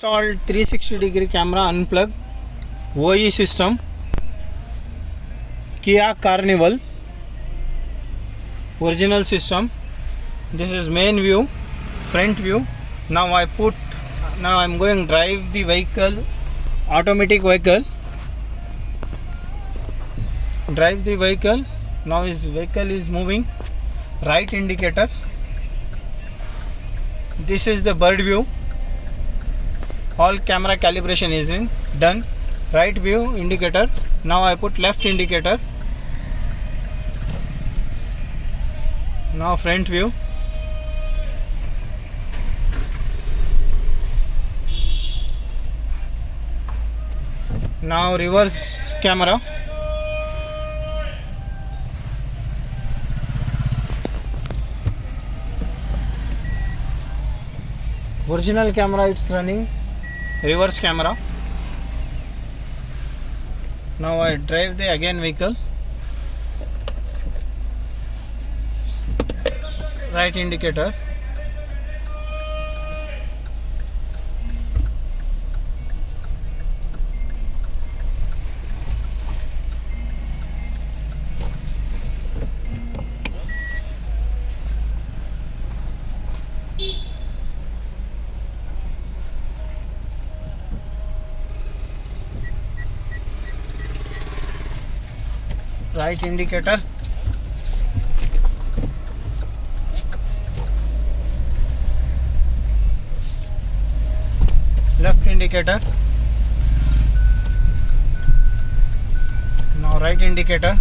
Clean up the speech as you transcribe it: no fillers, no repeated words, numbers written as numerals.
Installed 360-degree camera unplug OE system, Kia Carnival original system. This is main view, front view. Now I'm going drive the vehicle, automatic vehicle. Drive the vehicle. Now his vehicle is moving. Right indicator. This is the bird view. All camera calibration is done. Right view indicator. Now I put left indicator. Now front view. Now reverse camera. Original camera it's running. Reverse camera. Now I drive the again vehicle. Right indicator. Right indicator. Left indicator. Now right indicator.